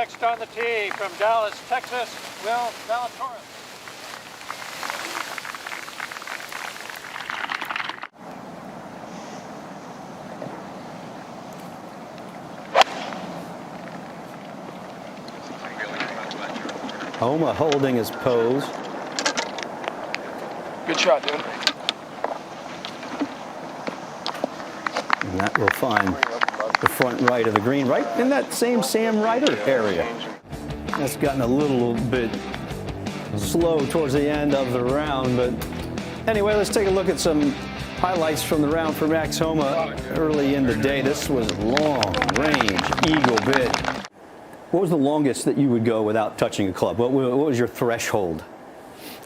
Next on the tee from Dallas, Texas, Will Zalatoris. Homa holding his pose. Good shot, dude. And that will find the front right of the green, right in that same Sam Ryder area. That's gotten a little bit slow towards the end of the round, but anyway, let's take a look at some highlights from the round for Max Homa early in the day. This was long range eagle bit. What was the longest that you would go without touching a club? What was your threshold?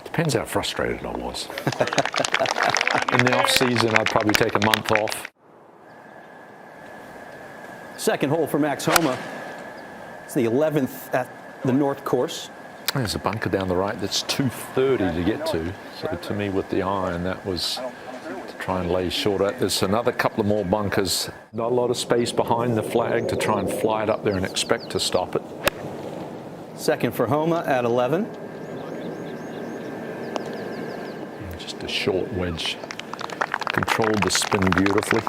Depends how frustrated I was. In the off season, I'd probably take a month off. Second hole for Max Homa. It's the 11th at the North Course. There's a bunker down the right that's 230 to get to. So to me, with the iron, that was to try and lay shorter. There's another couple of more bunkers. Not a lot of space behind the flag to try and fly it up there and expect to stop it. Second for Homa at 11. Just a short wedge. Controlled the spin beautifully.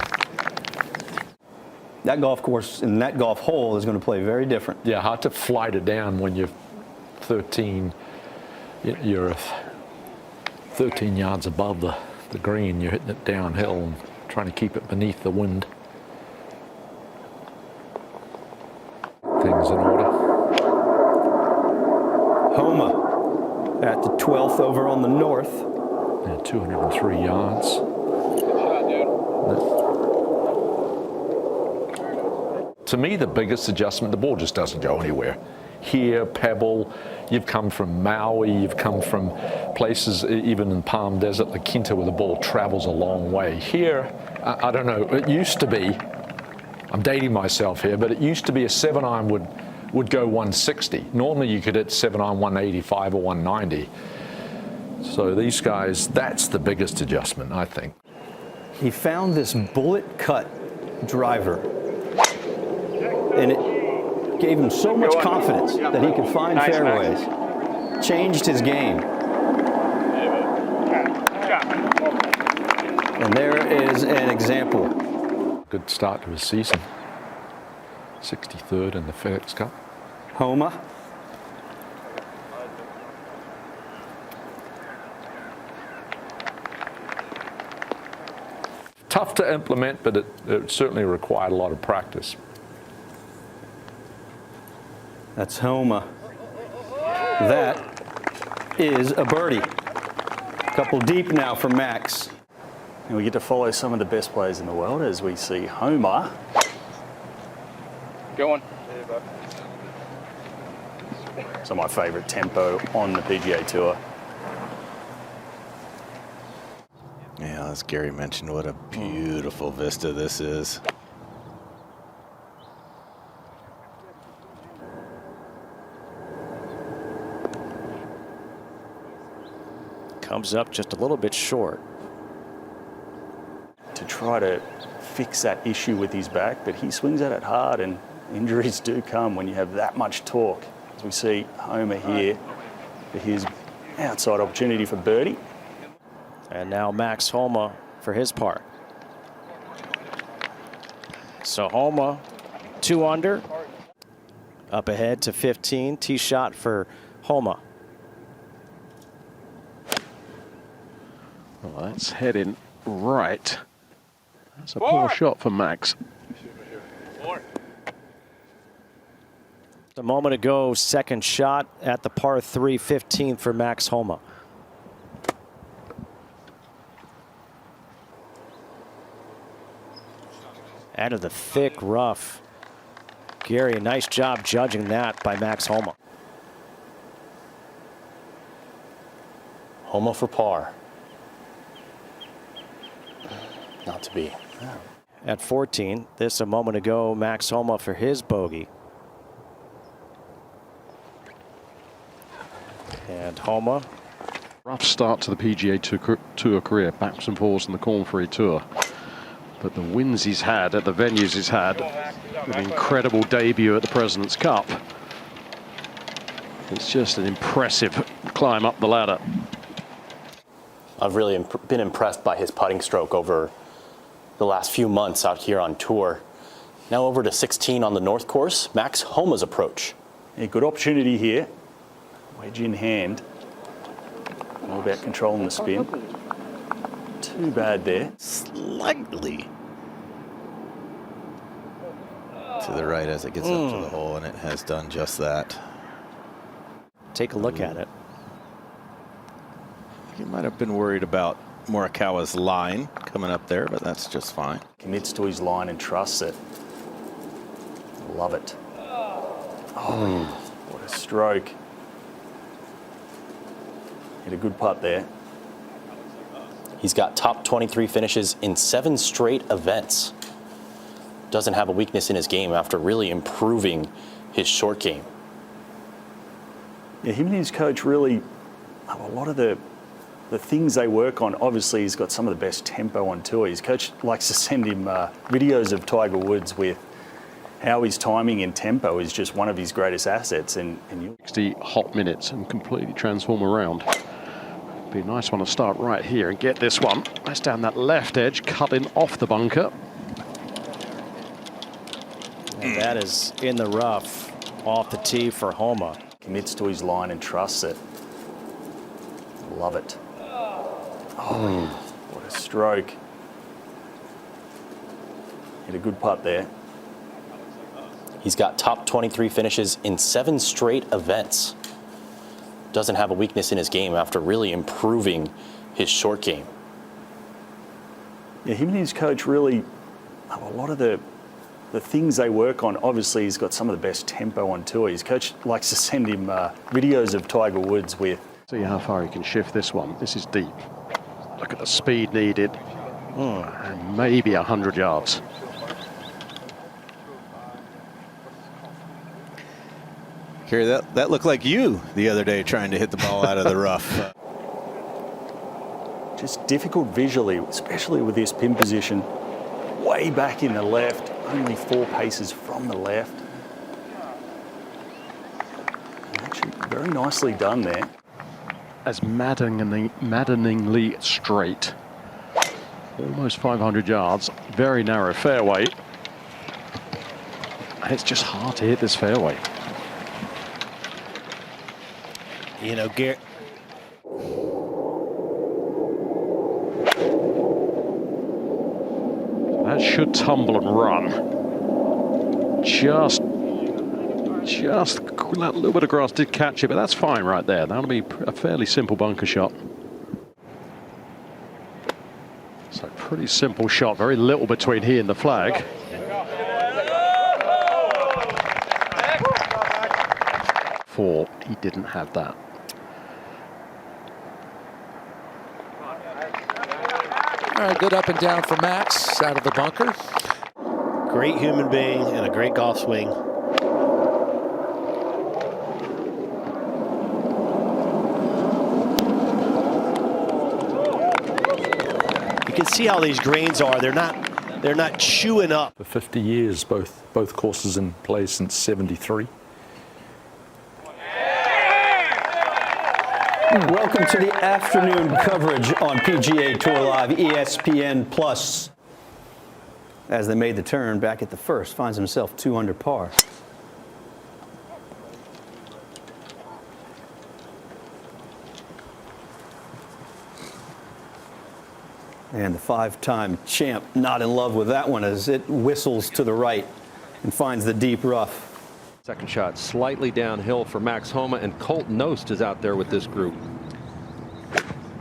That golf course and that golf hole is going to play very different. Yeah, hard to flight it down when you're 13. You're 13 yards above the green. You're hitting it downhill and trying to keep it beneath the wind. Things in order. Homa at the 12th over on the north. Yeah, 203 yards. To me, the biggest adjustment, the ball just doesn't go anywhere. Here, Pebble, you've come from Maui, you've come from places, even in Palm Desert, La Quinta, where the ball travels a long way. Here, I don't know, it used to be, I'm dating myself here, but it used to be a 7-iron would go 160. Normally you could hit 7-iron 185 or 190. So these guys, that's the biggest adjustment, I think. He found this bullet cut driver, and it gave him so much confidence that he could find fairways. Changed his game. And there is an example. Good start to his season. 63rd in the FedEx Cup. Homa. Tough to implement, but it certainly required a lot of practice. That's Homa. That is a birdie. Couple deep now for Max. And we get to follow some of the best players in the world as we see Homa. Going. Some of my favorite tempo on the PGA Tour. Yeah, as Gary mentioned, what a beautiful vista this is. Comes up just a little bit short. To try to fix that issue with his back, but he swings at it hard, and injuries do come when you have that much torque. As we see Homa here for his outside opportunity for birdie. And now Max Homa for his par. So Homa 2 under, up ahead to 15. Tee shot for Homa. Well, that's heading right. That's a poor shot for Max. A moment ago, second shot at the par 3, 15th for Max Homa. Out of the thick rough. Gary, a nice job judging that by Max Homa. Homa for par. Not to be. At 14, this a moment ago, Max Homa for his bogey. And Homa. Rough start to the PGA Tour career, backs and forwards in the Corn Ferry Tour. But the wins he's had at the venues he's had, an incredible debut at the President's Cup. It's just an impressive climb up the ladder. I've really been impressed by his putting stroke over the last few months out here on tour. Now over to 16 on the North Course, Max Homa's approach. Yeah, good opportunity here. Wedge in hand. All about controlling the spin. Too bad there. Slightly to the right as it gets up to the hole, and it has done just that. Take a look at it. You might have been worried about Morikawa's line coming up there, but that's just fine. Commits to his line and trusts it. Love it. Oh, what a stroke. Hit a good putt there. He's got top 23 finishes in 7 straight events. Doesn't have a weakness in his game after really improving his short game. Yeah, him and his coach really have a lot of the things they work on. Obviously, he's got some of the best tempo on tour. His coach likes to send him videos of Tiger Woods with how his timing and tempo is just one of his greatest assets. And 60 hot minutes and completely transform around. Be a nice one to start right here and get this one. That's down that left edge, cutting off the bunker. And that is in the rough off the tee for Homa. commits to his line and trusts it. Love it. Oh, what a stroke. Hit a good putt there. He's got top 23 finishes in 7 straight events. Doesn't have a weakness in his game after really improving his short game. Yeah, him and his coach really have a lot of the things they work on. Obviously, he's got some of the best tempo on tour. His coach likes to send him videos of Tiger Woods with. See how far he can shift this one. This is deep. Look at the speed needed. And maybe 100 yards. Kerry, that looked like you the other day trying to hit the ball out of the rough. Just difficult visually, especially with this pin position. Way back in the left, only 4 paces from the left. And actually, very nicely done there. As maddeningly straight. Almost 500 yards, very narrow fairway. And it's just hard to hit this fairway. You know, Gary. That should tumble and run. Just that little bit of grass did catch it, but that's fine right there. That'll be a fairly simple bunker shot. So pretty simple shot, very little between he and the flag. He didn't have that. All right, good up and down for Max out of the bunker. Great human being and a great golf swing. You can see how these greens are. They're not chewing up. For 50 years, both courses in play since '73. Welcome to the afternoon coverage on PGA Tour Live, ESPN Plus. As they made the turn back at the first, finds himself 2 under par. And the 5-time champ not in love with that one as it whistles to the right and finds the deep rough. Second shot slightly downhill for Max Homa, and Colt Knost is out there with this group.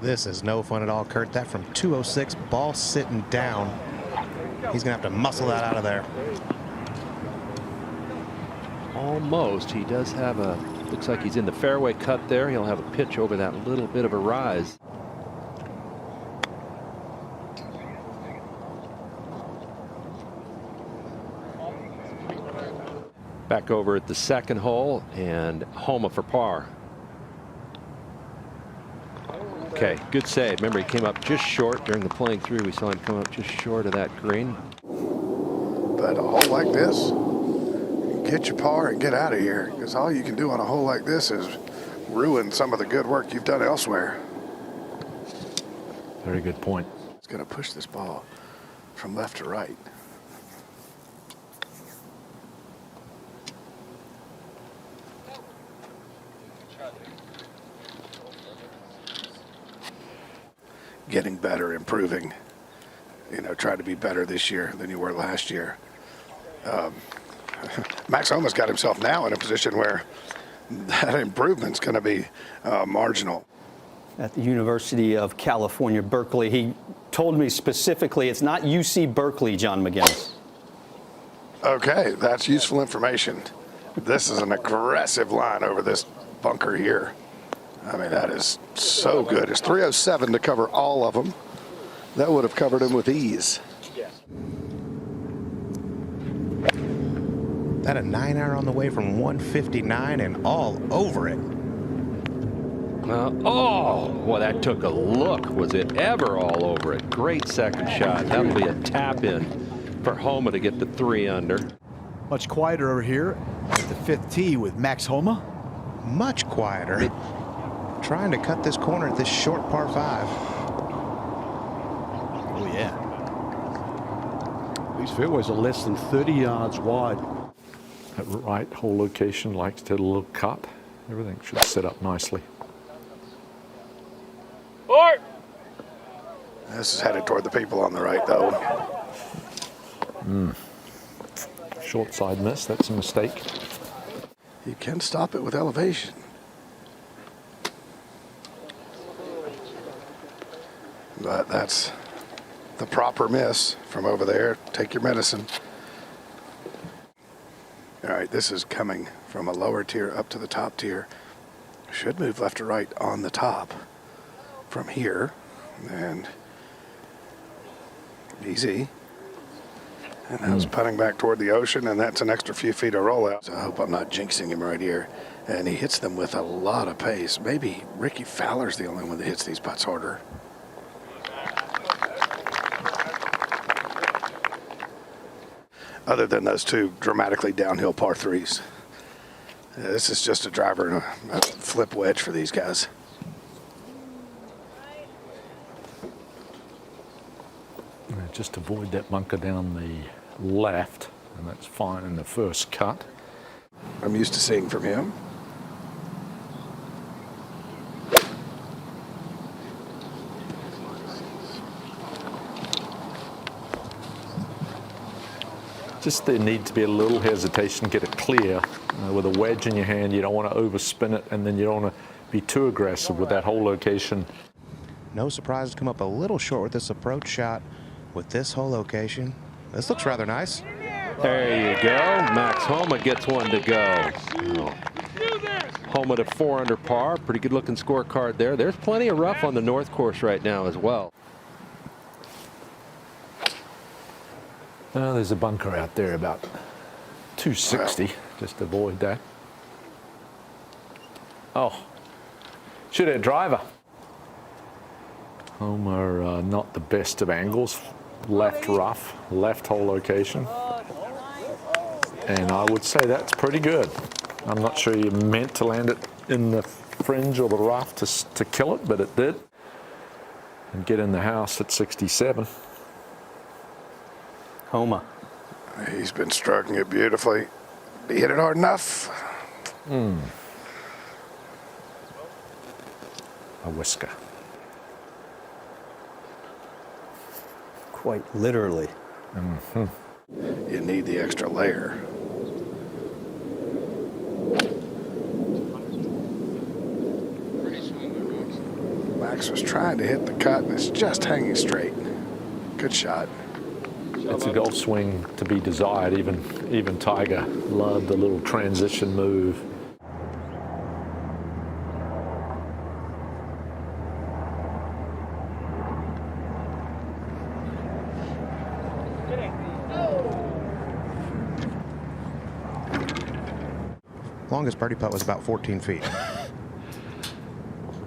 This is no fun at all, Kurt. That from 206, ball sitting down. He's going to have to muscle that out of there. Almost. He does have a, looks like he's in the fairway cut there. He'll have a pitch over that little bit of a rise. Back over at the second hole, and Homa for par. Okay, good save. Remember, he came up just short during the playing through. We saw him come up just short of that green. But a hole like this, get your par and get out of here, because all you can do on a hole like this is ruin some of the good work you've done elsewhere. Very good point. It's going to push this ball from left to right. Getting better, improving, you know, try to be better this year than you were last year. Max Homa's got himself now in a position where that improvement's going to be marginal. At the University of California, Berkeley, he told me specifically it's not UC Berkeley, John McGinnis. Okay, that's useful information. This is an aggressive line over this bunker here. I mean, that is so good. It's 307 to cover all of them. That would have covered him with ease. That a 9-iron on the way from 159 and all over it. Oh, well, that took a look. Was it ever all over it? Great second shot. That'll be a tap in for Homa to get the 3 under. Much quieter over here at the 5th tee with Max Homa. Much quieter. Trying to cut this corner at this short par 5. Oh, yeah. These fairways are less than 30 yards wide. That right hole location likes to hit a little cut. Everything should set up nicely. This is headed toward the people on the right, though. Short side miss, that's a mistake. You can stop it with elevation. But that's the proper miss from over there. Take your medicine. All right, this is coming from a lower tier up to the top tier. Should move left to right on the top from here. And easy. And that was putting back toward the ocean, and that's an extra few feet of rollout. So I hope I'm not jinxing him right here. And he hits them with a lot of pace. Maybe Ricky Fowler's the only one that hits these putts harder. Other than those two dramatically downhill par 3s. This is just a driver and a flip wedge for these guys. Just avoid that bunker down the left, and that's fine in the first cut. I'm used to seeing from him. Just there needs to be a little hesitation, get it clear. With a wedge in your hand, you don't want to overspin it, and then you don't want to be too aggressive with that hole location. No surprise to come up a little short with this approach shot with this hole location. This looks rather nice. There you go. Max Homa gets one to go. Homa to 4 under par. Pretty good looking scorecard there. There's plenty of rough on the north course right now as well. There's a bunker out there about 260. Just avoid that. Oh, should have driver. Homa not the best of angles. Left rough, left hole location. And I would say that's pretty good. I'm not sure you meant to land it in the fringe or the rough to kill it, but it did. And get in the house at 67. Homa. He's been stroking it beautifully. He hit it hard enough. A whisker. Quite literally. You need the extra layer. Max was trying to hit the cut, and it's just hanging straight. Good shot. It's a golf swing to be desired. Even Tiger loved the little transition move. Longest birdie putt was about 14 feet.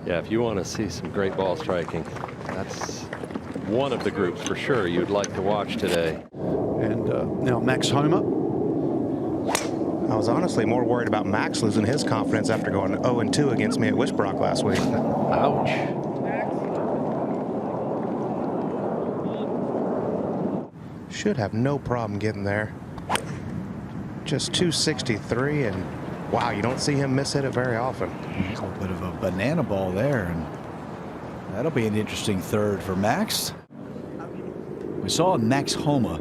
Yeah, if you want to see some great ball striking, that's one of the groups for sure you'd like to watch today. And now Max Homa. I was honestly more worried about Max losing his confidence after going 0-2 against me at Wishbrook last week. Ouch. Should have no problem getting there. Just 263, and wow, you don't see him miss hit it very often. A little bit of a banana ball there, and that'll be an interesting third for Max. We saw Max Homa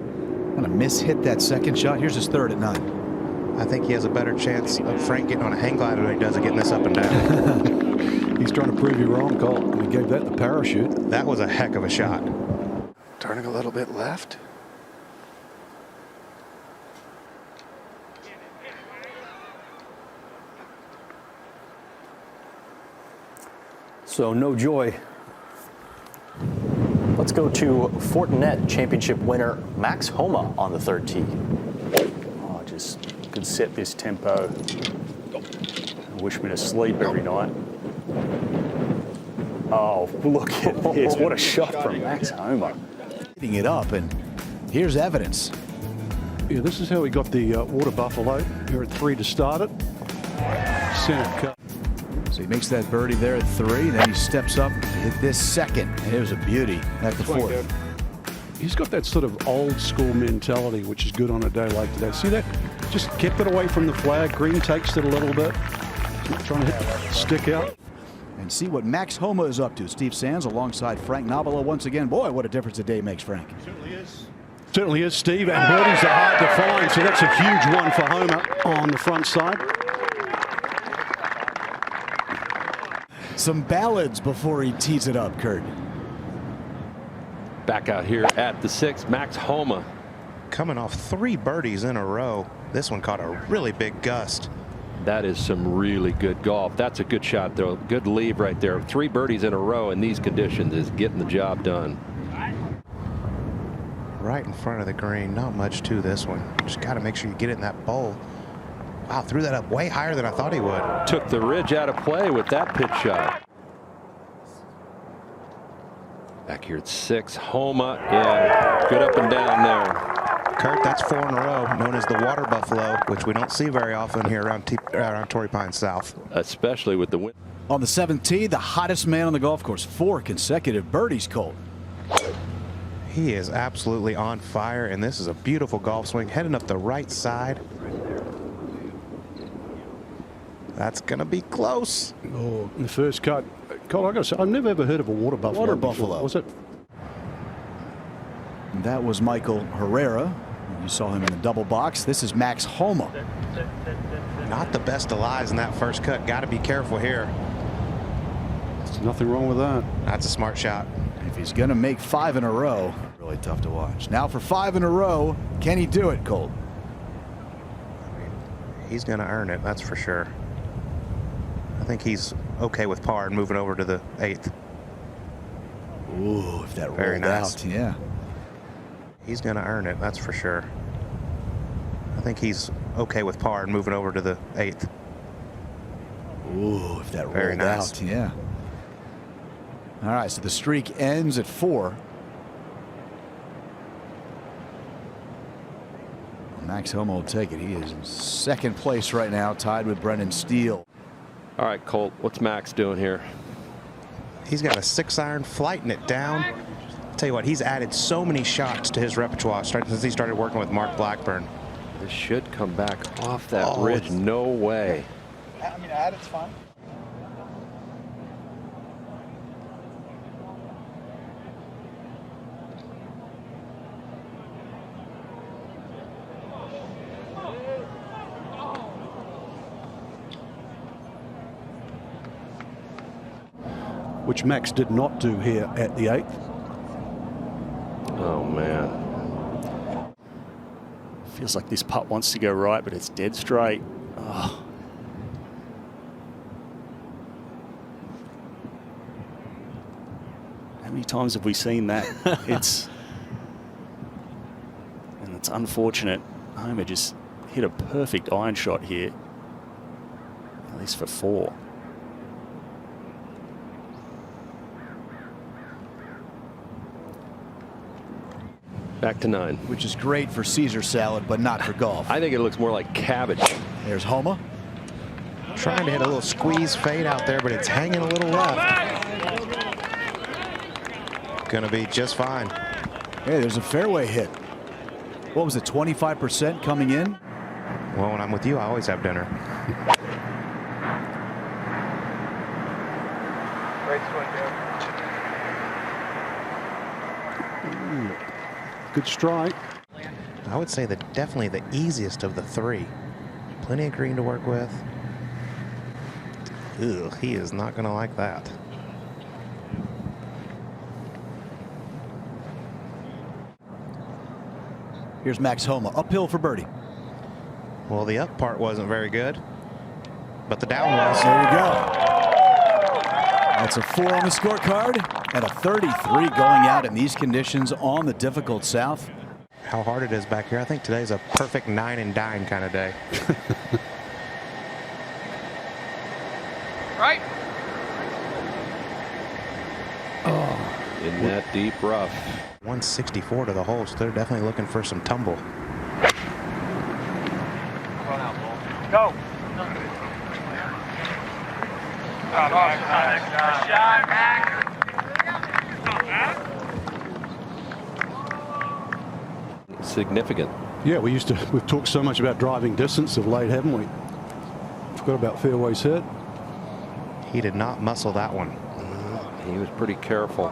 kind of miss-hit that second shot. Here's his third at 9. I think he has a better chance of Frank getting on a hang glider than he does of getting this up and down. He's trying to prove you wrong, Colt. We gave that the parachute. That was a heck of a shot. Turning a little bit left. So no joy. Let's go to Fortinet Championship winner Max Homa on the third tee. Oh, just could set this tempo. Wish me to sleep every night. Oh, look at this. What a shot from Max Homa. Hitting it up, and here's evidence. Yeah, this is how he got the water buffalo. Here at 3 to start it. Center cut. So he makes that birdie there at 3, then he steps up to hit this second. And here's a beauty at the 4th. He's got that sort of old school mentality, which is good on a day like today. See that? Just kept it away from the flag. Green takes it a little bit. He's not trying to hit the stick out. And see what Max Homa is up to. Steve Sands alongside Frank Nobilo once again. Boy, what a difference a day makes, Frank. Certainly is, Steve. And birdies are hard to find, so that's a huge one for Homa on the front side. Some ballads before he tees it up, Kurt. Back out here at the 6, Max Homa. Coming off 3 birdies in a row. This one caught a really big gust. That is some really good golf. That's a good shot, though. Good leave right there. 3 birdies in a row in these conditions is getting the job done. Right in front of the green. Not much to this one. Just got to make sure you get it in that bowl. Wow, threw that up way higher than I thought he would. Took the ridge out of play with that pitch shot. Back here at 6, Homa. Yeah, good up and down there. Kurt, that's 4 in a row, known as the water buffalo, which we don't see very often here around Torrey Pines South. Especially with the wind. On the 7th tee, the hottest man on the golf course. 4 consecutive birdies, Colt. He is absolutely on fire, and this is a beautiful golf swing heading up the right side. That's going to be close. Oh, the first cut. Cole, I got to say, I've never ever heard of a water buffalo. Water before. buffalo. Was it? And that was Michael Herrera. You saw him in the double box. This is Max Homa. Not the best of lies in that first cut. Got to be careful here. There's nothing wrong with that. That's a smart shot. If he's going to make 5 in a row, really tough to watch. Now for 5 in a row, can he do it, Colt? He's going to earn it, that's for sure. I think he's okay with par and moving over to the 8th. Ooh, if that rolled Very nice. out, yeah. He's going to earn it, that's for sure. I think he's okay with par and moving over to the 8th. Ooh, if that Very rolled nice. out, yeah. All right, so the streak ends at 4. Max Homa will take it. He is in 2nd place right now, tied with Brendan Steele. All right, Colt, what's Max doing here? He's got a 6-iron, flighting it down. I'll tell you what, he's added so many shots to his repertoire since he started working with Mark Blackburn. This should come back off that ridge. No way. I mean, it's fine. Which Max did not do here at the 8th. Oh, man. Feels like this putt wants to go right, but it's dead straight. Oh. How many times have we seen that? It's unfortunate. Homa just hit a perfect iron shot here, at least for 4. Back to 9. Which is great for Caesar salad, but not for golf. I think it looks more like cabbage. There's Homa. Trying to hit a little squeeze fade out there, but it's hanging a little left. Gonna be just fine. Hey, there's a fairway hit. What was it, 25% coming in? Well, when I'm with you, I always have dinner. Great swing, dude. Good strike. I would say that definitely the easiest of the three. Plenty of green to work with. Ugh, he is not going to like that. Here's Max Homa, uphill for birdie. Well, the up part wasn't very good, but the down was. There you go. That's a 4 on the scorecard and a 33 going out in these conditions on the difficult South. How hard it is back here. I think today's a perfect 9 and dine kind of day. Right. Oh, in that deep rough. 164 to the hole, so they're definitely looking for some tumble. Go. Significant. Yeah, we've talked so much about driving distance of late, haven't we? Forgot about fairways hit. He did not muscle that one. He was pretty careful.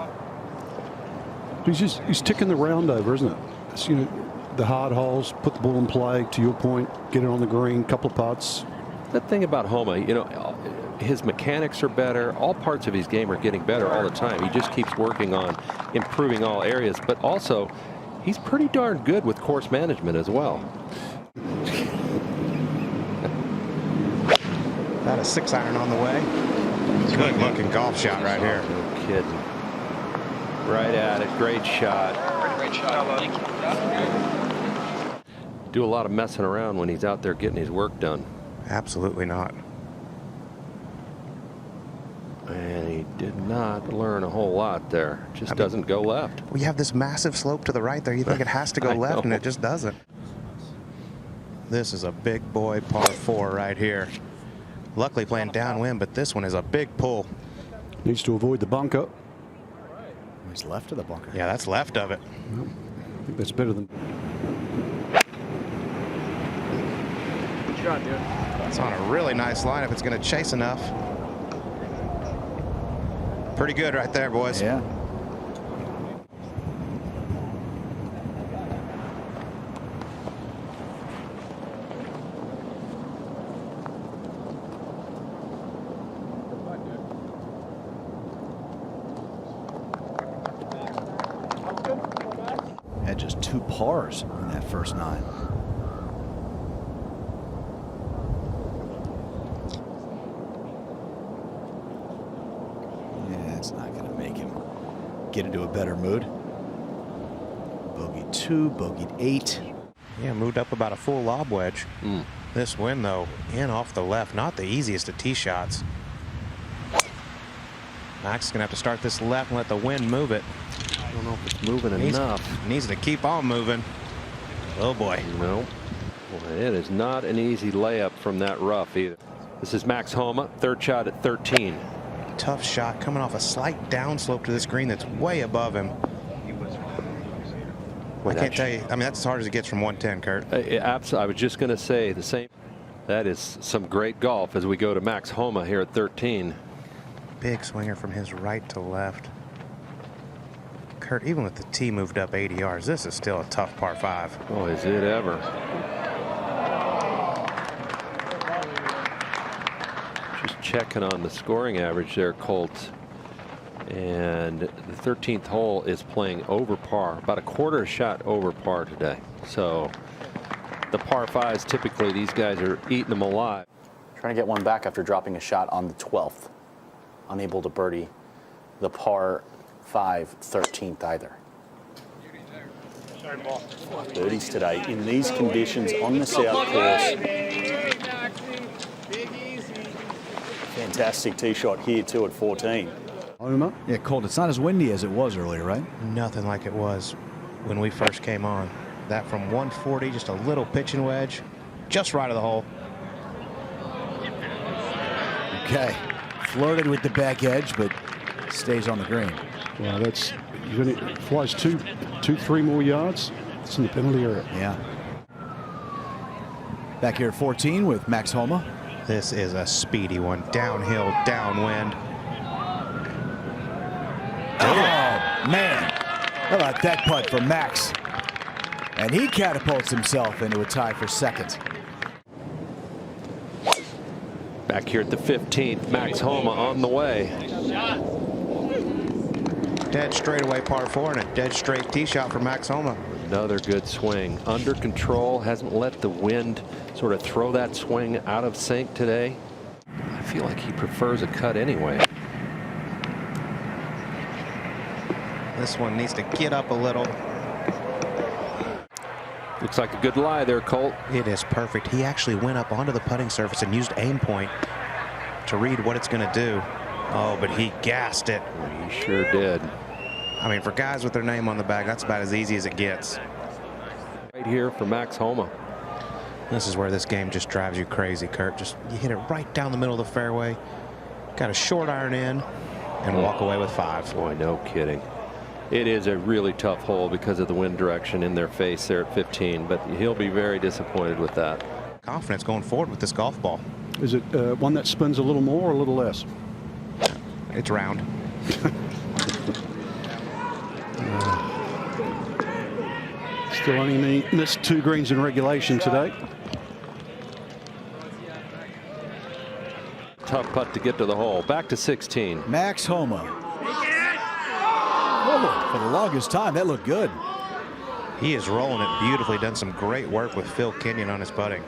He's ticking the round over, isn't it? It's, you know, the hard holes, put the ball in play, to your point, get it on the green, couple of putts. The thing about Homa, you know, his mechanics are better. All parts of his game are getting better all the time. He just keeps working on improving all areas, but also he's pretty darn good with course management as well. Got a 6-iron on the way. Good looking golf shot right here. No kidding. Right at it. Great shot. Great shot. Thank you. Do a lot of messing around when he's out there getting his work done. Absolutely not. And he did not learn a whole lot there. Just doesn't go left. We have this massive slope to the right there. You think it has to go left, and it just doesn't. This is a big boy par 4 right here. Luckily playing downwind, but this one is a big pull. Needs to avoid the bunker. He's left of the bunker. Yeah, that's left of it. I think that's better than. Good shot, dude. It's on a really nice line if it's going to chase enough. Pretty good right there, boys. Yeah. Had just 2 pars in that first 9. Yeah, it's not going to make him get into a better mood. Bogey 2, bogeyed 8. Yeah, moved up about a full lob wedge. This wind, though, in off the left, not the easiest of tee shots. Max is going to have to start this left and let the wind move it. I don't know if it's moving enough. Needs to keep on moving. Oh, boy. No. Well, it is not an easy layup from that rough either. This is Max Homa, 3rd shot at 13. Tough shot coming off a slight downslope to this green that's way above him. I can't tell you. I mean, that's as hard as it gets from 110, Kurt. I was just going to say the same. That is some great golf as we go to Max Homa here at 13. Big swinger from his right to left. Kurt, even with the tee moved up 80 yards, this is still a tough par 5. Oh, is it ever. Just checking on the scoring average there, Colts. And the 13th hole is playing over par, about a quarter shot over par today. So the par 5s, typically these guys are eating them alive. Trying to get one back after dropping a shot on the 12th. Unable to birdie the par 5 13th either. Birdies today in these conditions on the South course. Fantastic tee shot here too at 14. Yeah, Colt, it's not as windy as it was earlier, right? Nothing like it was. when we first came on. That from 140, just a little pitching wedge, just right of the hole. Okay. Flirted with the back edge, but stays on the green. Well, that's, flies two, 3 more yards. It's in the penalty area. Yeah. Back here at 14 with Max Homa. This is a speedy one. Downhill, downwind. Oh, man. How about that putt from Max? And he catapults himself into a tie for second. Back here at the 15th, Max Homa on the way. Dead straightaway par 4 and a dead straight tee shot for Max Homa. Another good swing. Under control, hasn't let the wind sort of throw that swing out of sync today. I feel like he prefers a cut anyway. This one needs to get up a little. Looks like a good lie there, Colt. It is perfect. He actually went up onto the putting surface and used aim point to read what it's going to do. Oh, but he gassed it. He sure did. I mean, for guys with their name on the bag, that's about as easy as it gets. Right here for Max Homa. This is where this game just drives you crazy, Kurt. Just you hit it right down the middle of the fairway, got a short iron in, and walk away with 5. Boy, no kidding. It is a really tough hole because of the wind direction in their face there at 15, but he'll be very disappointed with that. Confidence going forward with this golf ball. Is it one that spins a little more or a little less? It's round. Still only missed 2 greens in regulation today. Tough putt to get to the hole. Back to 16. Max Homa. Oh, for the longest time, that looked good. He is rolling it beautifully. Done some great work with Phil Kenyon on his putting.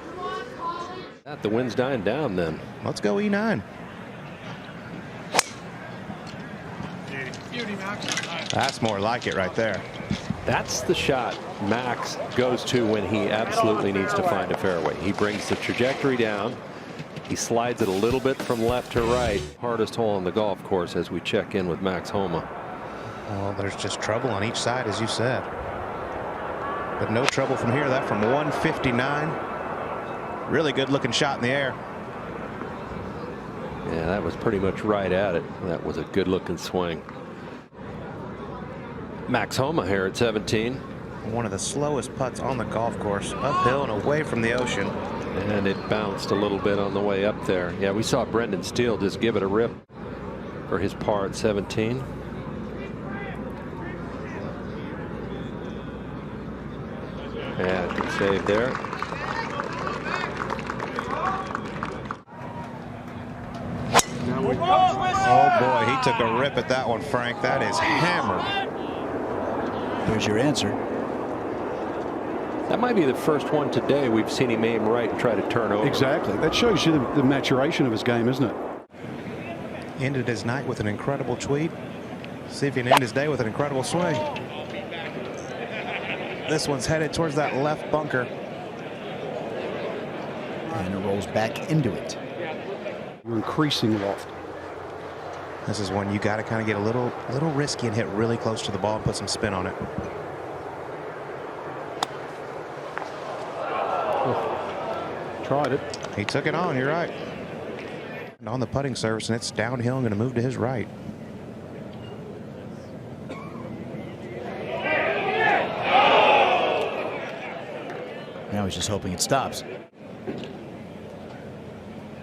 The wind's dying down then. Let's go E9. That's more like it right there. That's the shot Max goes to when he absolutely needs to find a fairway. He brings the trajectory down. He slides it a little bit from left to right. Hardest hole on the golf course as we check in with Max Homa. Well, there's just trouble on each side, as you said. But no trouble from here. That from 159. Really good looking shot in the air. Yeah, that was pretty much right at it. That was a good looking swing. Max Homa here at 17. One of the slowest putts on the golf course. Uphill and away from the ocean. And it bounced a little bit on the way up there. Yeah, we saw Brendan Steele just give it a rip for his par at 17. Yeah, good save there. Oh boy, he took a rip at that one, Frank. That is hammered. There's your answer. That might be the first one today we've seen him aim right and try to turn over. Exactly. That shows you the maturation of his game, isn't it? Ended his night with an incredible tweet. See if he can end his day with an incredible swing. This one's headed towards that left bunker. And it rolls back into it. You're increasing loft. This is one you got to kind of get a little risky and hit really close to the ball and put some spin on it. Tried it. He took it on, you're right. And on the putting surface, and it's downhill and going to move to his right. Now he's just hoping it stops.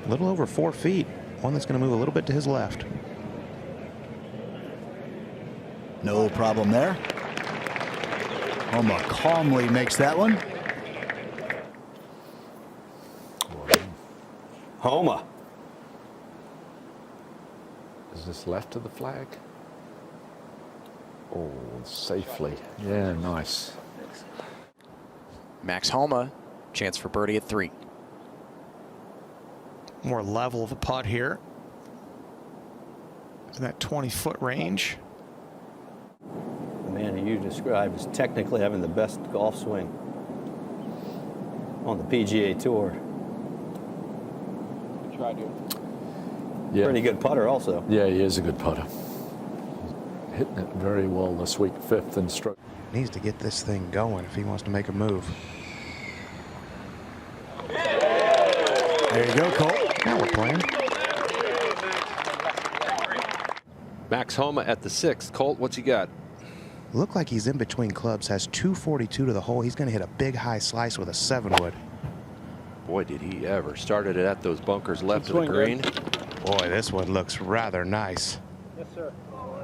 A little over 4 feet. One that's going to move a little bit to his left. No problem there. Homa calmly makes that one. Homa. Is this left of the flag? Oh, safely. Yeah, nice. Max Homa, chance for birdie at 3. More level of a putt here. In that 20-foot range. The man who you described as technically having the best golf swing on the PGA Tour. Yeah. Pretty good putter also. Yeah, he is a good putter. Hitting it very well this week, 5th in stroke. Needs to get this thing going if he wants to make a move. There you go, Colt. Now we're playing. Max Homa at the 6th. Colt, what's he got? Look like he's in between clubs. Has 242 to the hole. He's going to hit a big high slice with a 7-wood. Boy, did he ever. Started it at those bunkers left of the green. Boy, this one looks rather nice. Yes, sir.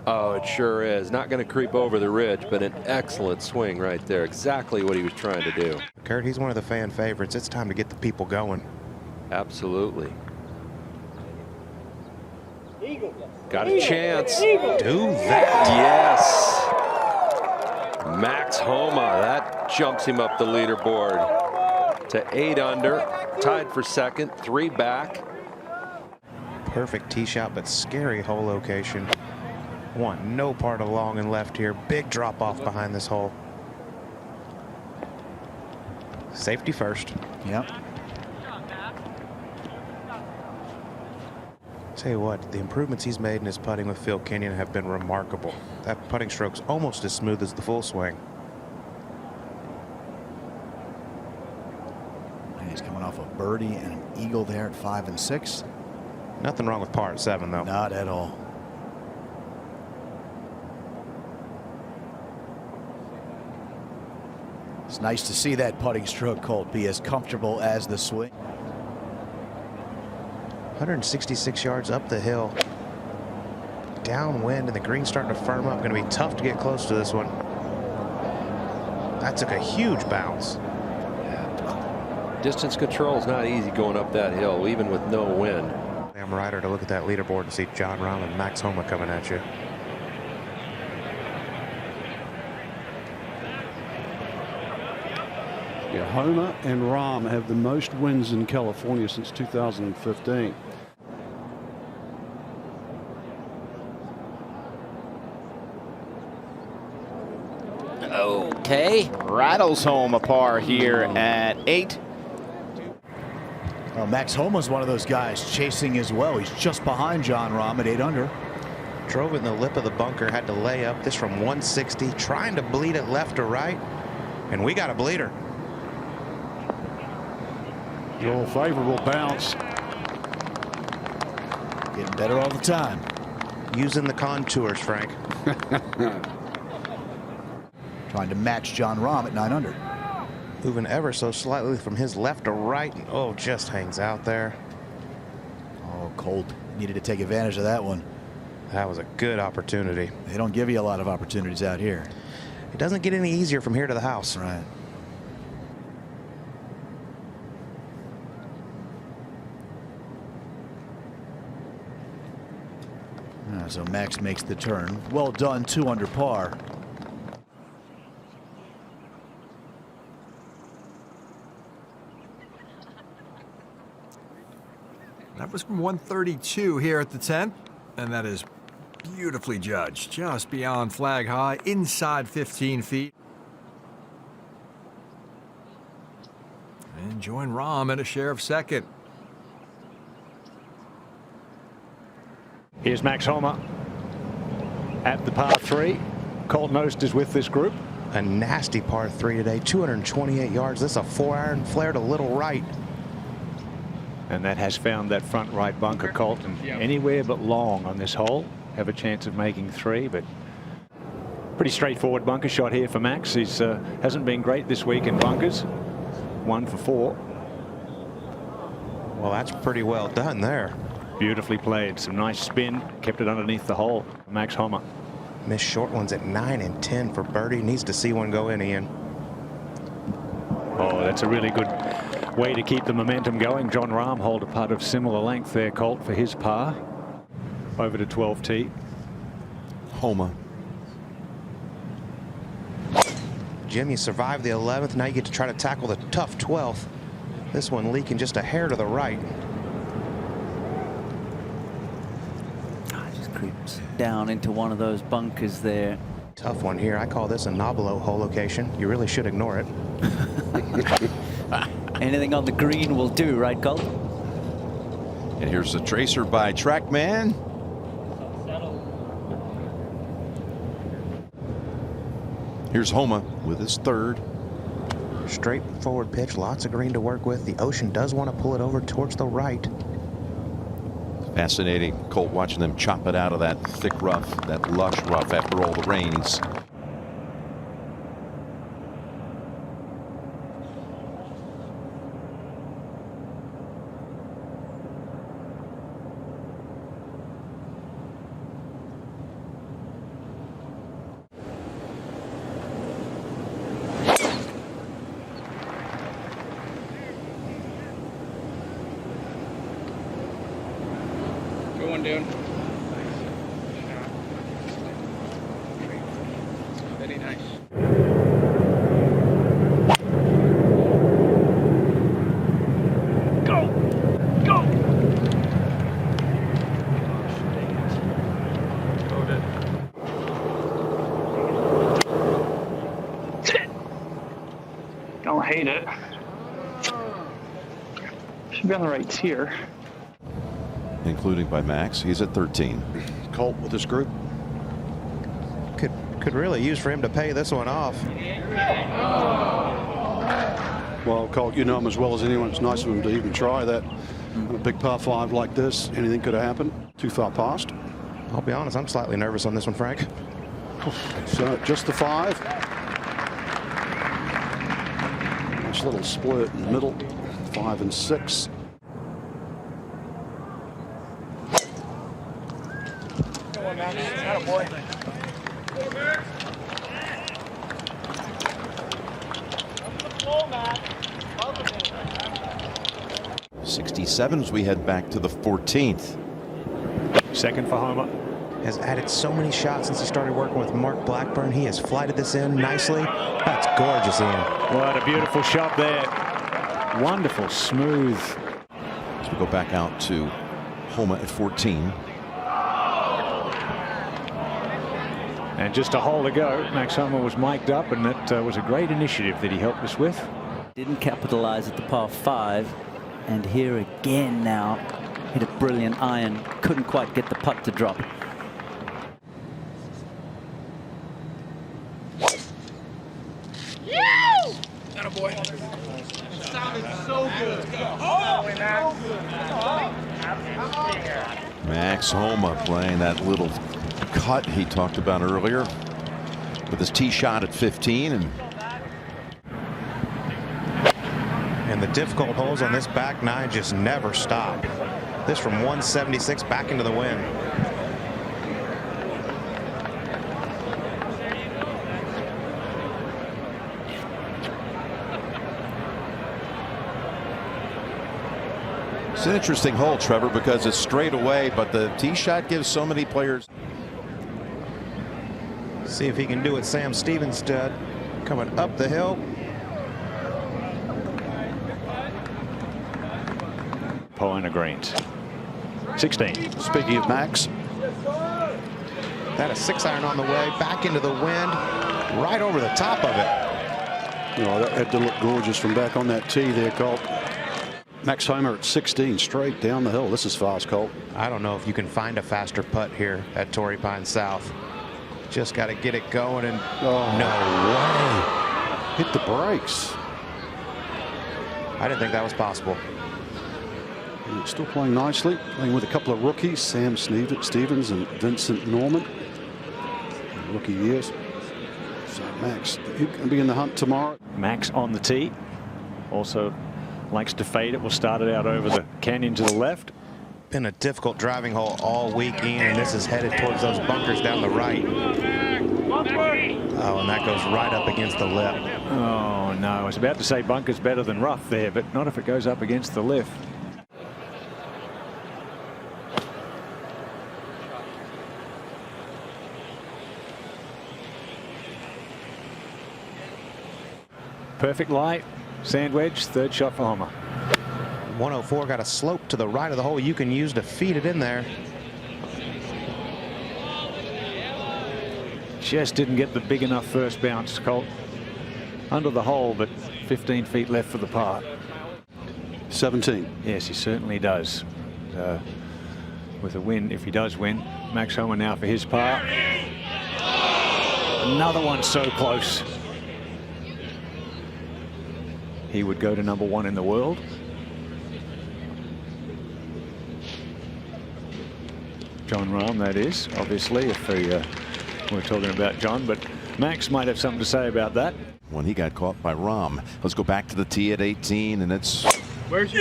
Oh, it sure is. Not going to creep over the ridge, but an excellent swing right there. Exactly what he was trying to do. Kurt, he's one of the fan favorites. It's time to get the people going. Absolutely. Got a chance. Do that. Yes. Max Homa. That jumps him up the leaderboard to 8 under. Tied for second. 3 back. Perfect tee shot, but scary hole location. Want no part of long and left here. Big drop off behind this hole. Safety first. Yep. Tell you what, the improvements he's made in his putting with Phil Kenyon have been remarkable. That putting stroke's almost as smooth as the full swing. And he's coming off a birdie and an eagle there at 5 and 6. Nothing wrong with par at 7, though. Not at all. It's nice to see that putting stroke, Colt, be as comfortable as the swing. 166 yards up the hill. Downwind, and the green's starting to firm up. Going to be tough to get close to this one. That took a huge bounce. Distance control is not easy going up that hill, even with no wind. I'm Ryder to look at that leaderboard and see Jon Rahm and Max Homa coming at you. Yeah, Homa and Rahm have the most wins in California since 2015. Okay, rattles home a par here at 8. Well, Max Homa's one of those guys chasing as well. He's just behind Jon Rahm at 8 under. Drove it in the lip of the bunker, had to lay up this from 160, trying to bleed it left or right, and we got a bleeder. Your favorable bounce. Getting better all the time. Using the contours, Frank. Trying to match Jon Rahm at 9 under. Moving ever so slightly from his left to right. Oh, just hangs out there. Oh, Colt needed to take advantage of that one. That was a good opportunity. They don't give you a lot of opportunities out here. It doesn't get any easier from here to the house. Right. So Max makes the turn. Well done, 2 under par. That was from 132 here at the 10th, and that is beautifully judged. Just beyond flag high, inside 15 feet. And join Rahm in a share of second. Here's Max Homa at the par 3. Colt Knost is with this group. A nasty par 3 today, 228 yards. This is a 4-iron flare to little right. And that has found that front right bunker, Colt. And anywhere but long on this hole. Have a chance of making 3, but pretty straightforward bunker shot here for Max. He's hasn't been great this week in bunkers. 1 for 4. Well, that's pretty well done there. Beautifully played. Some nice spin. Kept it underneath the hole. Max Homa. Missed short ones at 9 and 10 for birdie. Needs to see one go in, Ian. Oh, that's a really good way to keep the momentum going. Jon Rahm hold a putt of similar length there, Colt, for his par. Over to 12T. Homa. Jim, you survived the 11th. Now you get to try to tackle the tough 12th. This one leaking just a hair to the right. Just creeps down into one of those bunkers there. Tough one here. I call this a Nobilo hole location. You really should ignore it. Anything on the green will do, right, Colt? And here's the tracer by Here's Homa with his third. Straightforward pitch, lots of green to work with. The ocean does want to pull it over towards the right. Fascinating, Colt, watching them chop it out of that thick rough, that lush rough after all the rains. Going down. Very nice. Go! Go! Don't hate it. Should be on the right tier. Including by Max. He's at 13. Colt with this group. Could really use for him to pay this one off. Well, Colt, you know him as well as anyone. It's nice of him to even try that. On a big par 5 like this, anything could have happened. Too far past. I'll be honest, I'm slightly nervous on this one, Frank. So just the 5. Nice little split in the middle. 5 and 6. Boy. 67 as we head back to the 14th. Second for Homa. Has added so many shots since he started working with Mark Blackburn. He has flighted this in nicely. That's gorgeous, Ian. What a beautiful shot there. Wonderful, smooth. As we go back out to Homa at 14. And just a hole to go. Max Homa was mic'd up, and that was a great initiative that he helped us with. Didn't capitalize at the par 5. And here again now. Hit a brilliant iron. Couldn't quite get the putt to drop. Boy. Sounded so good. Oh, Max Homa playing that little cut he talked about earlier with his tee shot at 15. And the difficult holes on this back 9 just never stop. This from 176 back into the wind. It's an interesting hole, Trevor, because it's straight away, but the tee shot gives so many players. See if he can do what Sam Stevens did, coming up the hill. Poena greens. 16. Speaking of Max. That a 6-iron on the way, back into the wind, right over the top of it. Oh, that had to look gorgeous from back on that tee there, Colt. Max Homa at 16, straight down the hill. This is fast, Colt. I don't know if you can find a faster putt here at Torrey Pines South. Just got to get it going, and no way. Hit the brakes. I didn't think that was possible. And still playing nicely, playing with a couple of rookies, Sam Stevens and Vincent Norman. Rookie years. So Max, he's going to be in the hunt tomorrow. Max on the tee. Also likes to fade it. We'll start it out over the canyon to the left. Been a difficult driving hole all week, Ian, and this is headed towards those bunkers down the right. Oh, and that goes right up against the lip. Oh, no. I was about to say bunker's better than rough there, but not if it goes up against the lip. Perfect lie. Sand wedge, third shot for Homa. 104 got a slope to the right of the hole you can use to feed it in there. Just didn't get the big enough first bounce, Colt. Under the hole, but 15 feet left for the par. 17. Yes, he certainly does. With a win, if he does win, Max Homa now for his par. Another one so close. He would go to #1 in the world. John Rahm, that is, obviously, if we're talking about John, but Max might have something to say about that. When he got caught by Rahm. Let's go back to the tee at 18, and it's Where's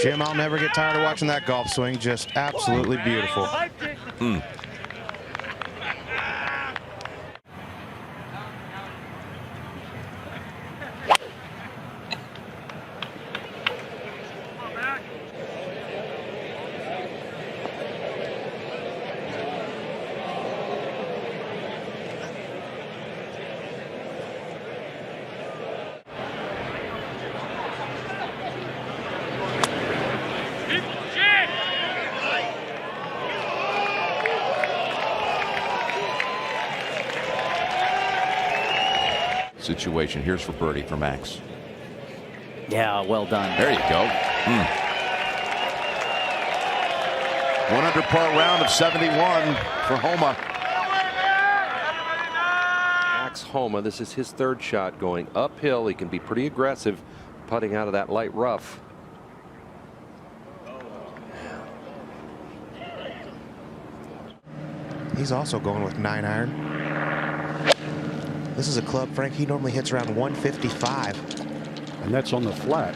Jim, I'll never get tired of watching that golf swing. Just absolutely beautiful. situation. Here's for birdie for Max. Yeah, well done. There you go. 1 under par round of 71 for Homa. Max Homa, this is his 3rd shot going uphill. He can be pretty aggressive putting out of that light rough. He's also going with 9-iron. This is a club, Frank, he normally hits around 155. And that's on the flat.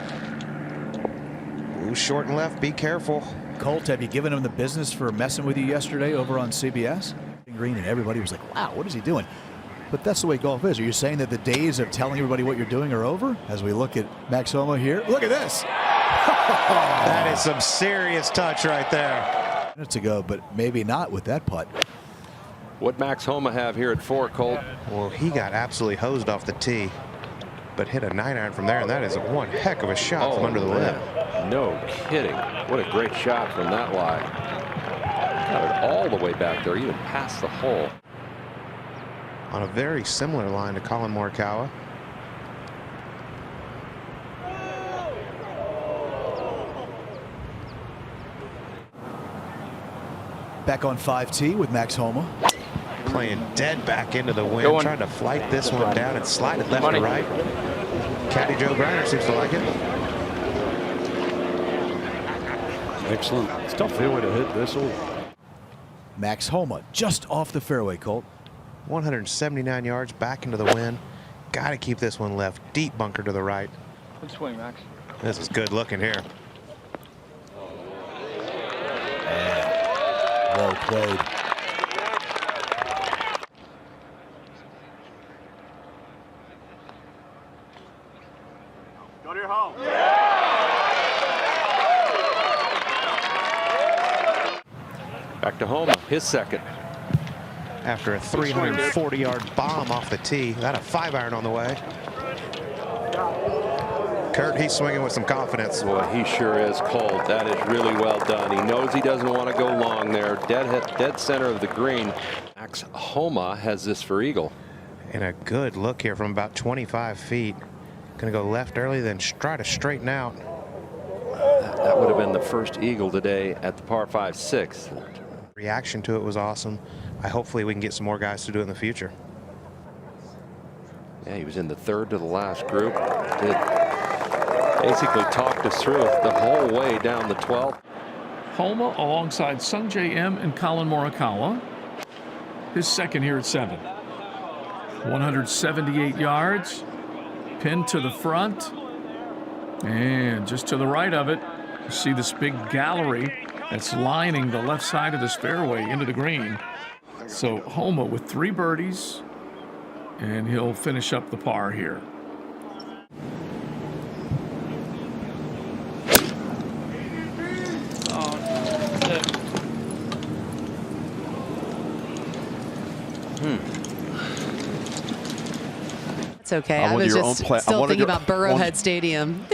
Ooh, short and left, be careful. Colt, have you given him the business for messing with you yesterday over on CBS? Green, and everybody was like, wow, what is he doing? But that's the way golf is. Are you saying that the days of telling everybody what you're doing are over? As we look at Max Homa here, look at this. That is some serious touch right there. Minutes ago, but maybe not with that putt. What Max Homa have here at 4, Colt? Well, he got absolutely hosed off the tee, but hit a 9-iron from there, and that is one heck of a shot from under the lip. No kidding. What a great shot from that lie. Got it all the way back there, even past the hole. On a very similar line to Colin Morikawa. Back on 5T with Max Homa. Playing dead back into the wind, trying to flight this one down and slide it left to right. Caddy Joe Griner seems to like it. Excellent. It's tough fairway to hit this one. Max Homa just off the fairway, Colt. 179 yards back into the wind. Got to keep this one left. Deep bunker to the right. Good swing, Max. This is good looking here. Well played. Go to your home. Back to Homa, his 2nd. After a 340-yard bomb off the tee. Got a 5-iron on the way. Kurt, he's swinging with some confidence. Boy, he sure is, Colt. That is really well done. He knows he doesn't want to go long there. Dead center of the green. Max Homa has this for eagle. And a good look here from about 25 feet. Going to go left early, then try to straighten out. That would have been the first eagle today at the par 5 6. Reaction to it was awesome. Hopefully we can get some more guys to do it in the future. Yeah, he was in the 3rd to the last group. Basically talked us through it the whole way down the 12th. Homa alongside Sungjae M and Colin Morikawa. His 2nd here at 7. 178 yards. Pinned to the front. And just to the right of it, you see this big gallery that's lining the left side of this fairway into the green. So Homa with 3 birdies, and he'll finish up the par here. It's okay. I was just still thinking about Burrowhead Stadium.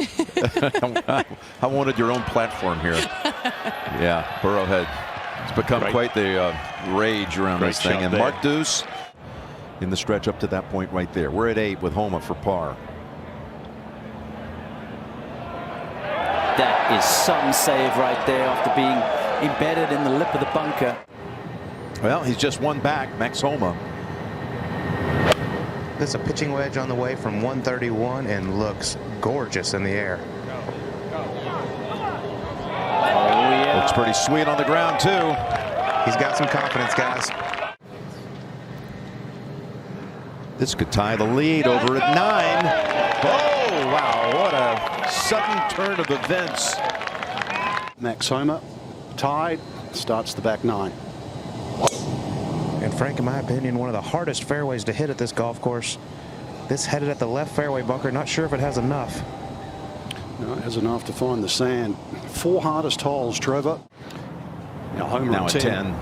I wanted your own platform here. Yeah, Burrowhead. It's become quite the rage around this thing. And Mark Deuce in the stretch up to that point right there. We're at 8 with Homa for par. That is some save right there after being embedded in the lip of the bunker. Well, he's just one back, Max Homa. This is a pitching wedge on the way from 131 and looks gorgeous in the air. Looks pretty sweet on the ground, too. He's got some confidence, guys. This could tie the lead over at 9. Oh, wow, what a sudden turn of events. Max Homa tied, starts the back 9. And Frank, in my opinion, one of the hardest fairways to hit at this golf course. This headed at the left fairway bunker. Not sure if it has enough. No, it has enough to find the sand. 4 hardest holes, Trevor. Now Homa now at 10.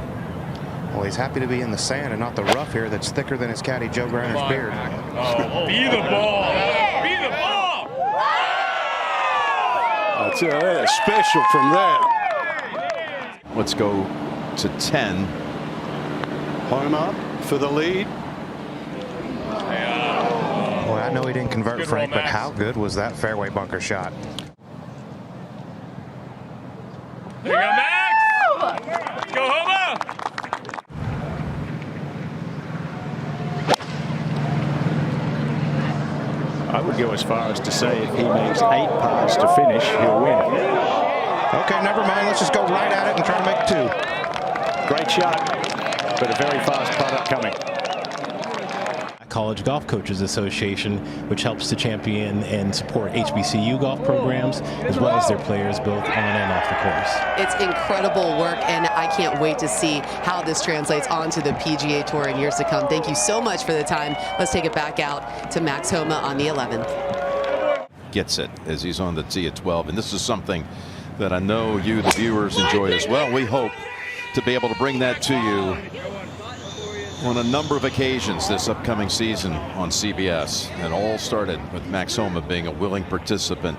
Well, he's happy to be in the sand and not the rough here that's thicker than his caddy Joe Griner's beard. Be the ball. Be the ball. I tell you, that is special from there. Let's go to 10. Homa for the lead. Boy, I know he didn't convert, Good Frank, roll, but Max. how good was that fairway bunker shot? There you go, Max. Go, Homa. I would go as far as to say if he makes 8 pars to finish, he'll win. Okay, never mind. Let's just go right at it and try to make 2. Great shot, but a very fast putt upcoming. College Golf Coaches Association, which helps to champion and support HBCU golf programs, as well as their players both on and off the course. It's incredible work, and I can't wait to see how this translates onto the PGA Tour in years to come. Thank you so much for the time. Let's take it back out to Max Homa on the 11th. Gets it as he's on the tee at 12. And this is something that I know you, the viewers, enjoy as well. We hope to be able to bring that to you on a number of occasions this upcoming season on CBS. And all started with Max Homa being a willing participant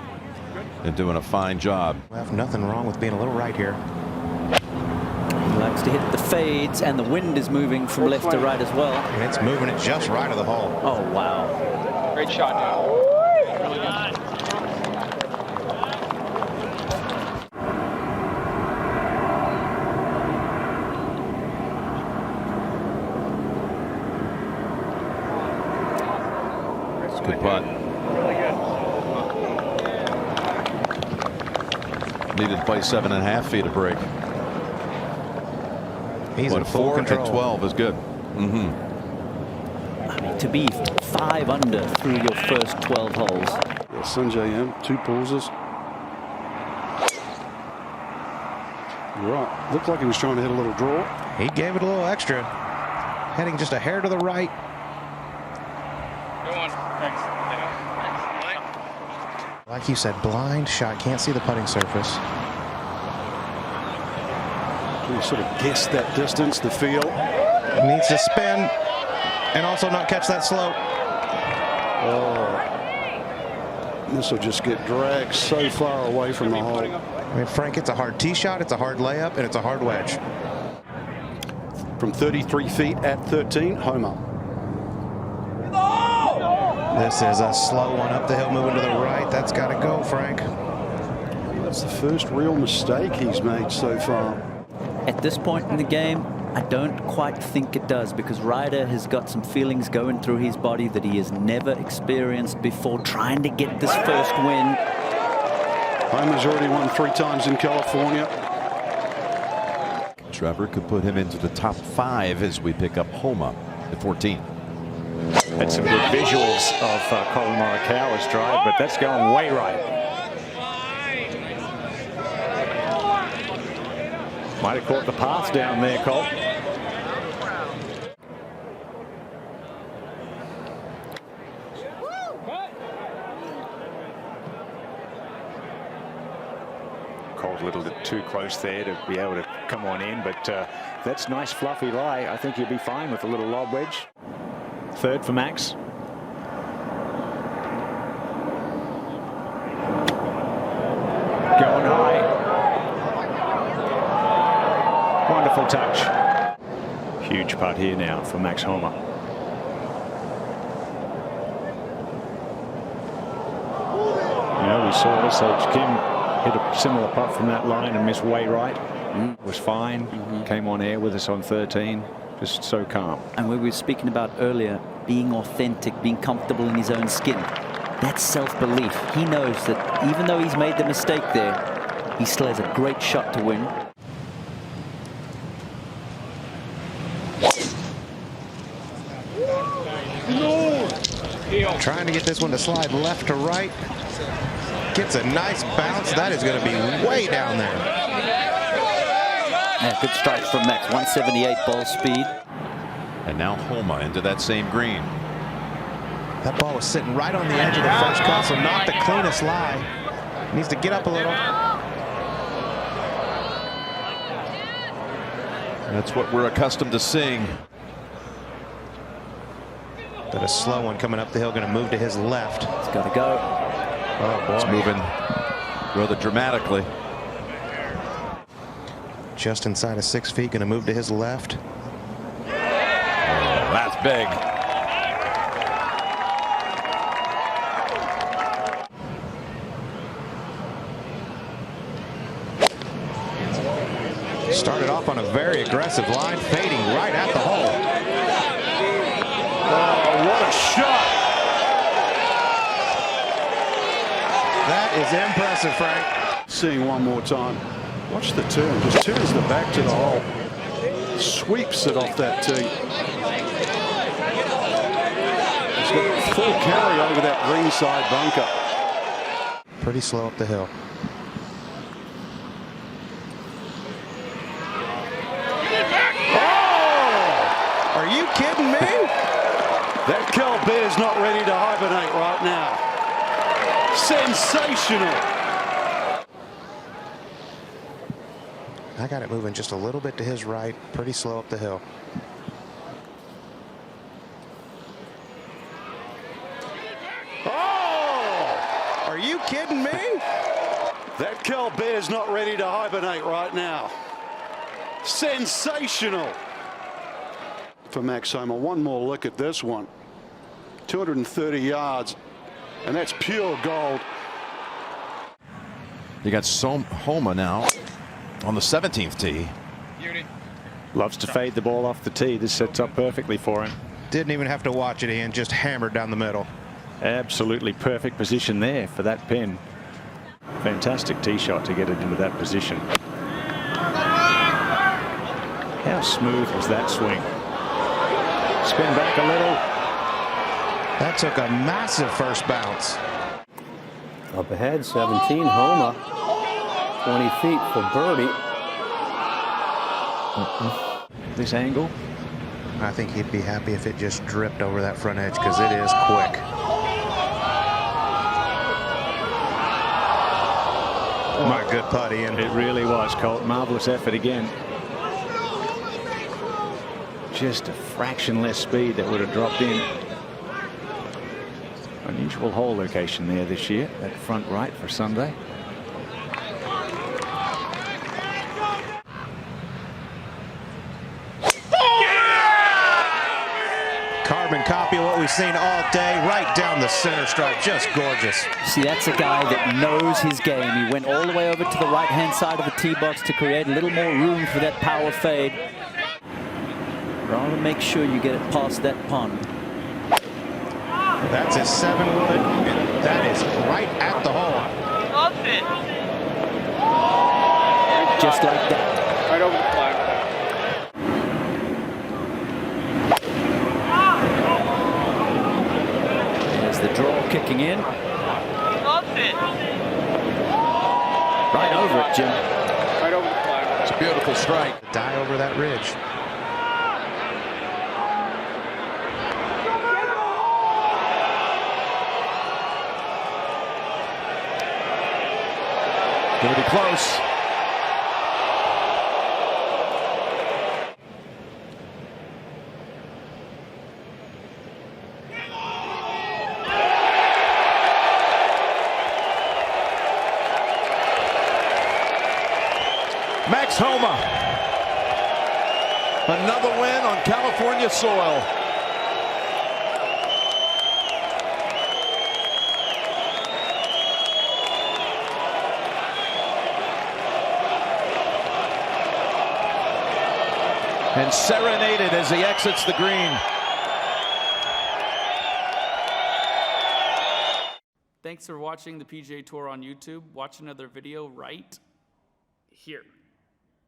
and doing a fine job. Well, nothing wrong with being a little right here. He likes to hit the fades, and the wind is moving from left to right as well. And it's moving it just right of the hole. Oh, wow. Great shot, now. Really good. Good putt. Needed to play 7.5 feet of break. He's in full 4 control. at 12 is good. I mean, to be 5 under through your first 12 holes. Yeah, Sanjay M, 2 pauses. You're right. Looked like he was trying to hit a little draw. He gave it a little extra. Heading just a hair to the right. Go on. Thanks. Like you said, blind shot. Can't see the putting surface. You sort of guessed that distance, the feel. Needs to spin and also not catch that slope. Oh, this will just get dragged so far away from the hole. I mean, Frank, it's a hard tee shot, it's a hard layup, and it's a hard wedge. From 33 feet at 13, Homa. This is a slow one up the hill, moving to the right. That's got to go, Frank. That's the first real mistake he's made so far. At this point in the game, I don't quite think it does, because Ryder has got some feelings going through his body that he has never experienced before, trying to get this first win. Homa's already won 3 times in California. Trevor could put him into the top 5 as we pick up Homa at 14. Had some good visuals of Colin Morikawa's drive, but that's going way right. Might have caught the path down there, Colt. Colt a little bit too close there to be able to come on in, but that's nice fluffy lie. I think he'll be fine with a little lob wedge. Third for Max. Going high. Wonderful touch. Huge putt here now for Max Homa. You know, we saw SH Kim hit a similar putt from that line and miss way right. Was fine. Came on air with us on 13. Just so calm. And we were speaking about earlier, being authentic, being comfortable in his own skin. That's self-belief. He knows that even though he's made the mistake there, he still has a great shot to win. Trying to get this one to slide left to right. Gets a nice bounce. That is going to be way down there. Yeah, good strikes from Max. 178 ball speed. And now Homa into that same green. That ball was sitting right on the edge of the first cut, so not the cleanest lie. Needs to get up a little. That's what we're accustomed to seeing. But a slow one coming up the hill, going to move to his left. It's got to go. Oh, boy. It's moving rather dramatically. Just inside of 6 feet, going to move to his left. Oh, that's big. Started off on a very aggressive line, fading right at the hole. Oh, what a shot! That is impressive, Frank. Seeing one more time. Watch the turn. Just turns the back to the hole. Sweeps it off that tee. He's got full carry over that green side bunker. Pretty slow up the hill. Oh! Are you kidding me? That Cal Bear's not ready to hibernate right now. Sensational. I got it moving just a little bit to his right. Pretty slow up the hill. Oh! Are you kidding me? That Cal Bear's not ready to hibernate right now. Sensational. For Max Homa, one more look at this one. 230 yards, and that's pure gold. You got Homa now on the 17th tee. Loves to fade the ball off the tee. This sets up perfectly for him. Didn't even have to watch it, Ian. Just hammered down the middle. Absolutely perfect position there for that pin. Fantastic tee shot to get it into that position. How smooth was that swing? Spin back a little. That took a massive first bounce. Up ahead, 17, Homa. 20 feet for birdie. This angle. I think he'd be happy if it just dripped over that front edge because it is quick. My good putt, Ian. It really was, Colt. Marvelous effort again. Just a fraction less speed that would have dropped in. Unusual hole location there this year, that front right for Sunday. Carbon copy of what we've seen all day, right down the center stripe, just gorgeous. See, that's a guy that knows his game. He went all the way over to the right-hand side of the tee box to create a little more room for that power fade. Rather make sure you get it past that pond. That's his 7-wood, and that is right at the hole. Just like that. Right over the flag. There's the draw kicking in. Right over it, Jim. Right over the flag. It's a beautiful strike. Die over that ridge. Going to be close. Max Homa. Another win on California soil. and serenaded as he exits the green. Thanks for watching the PGA Tour on YouTube. Watch another video right here.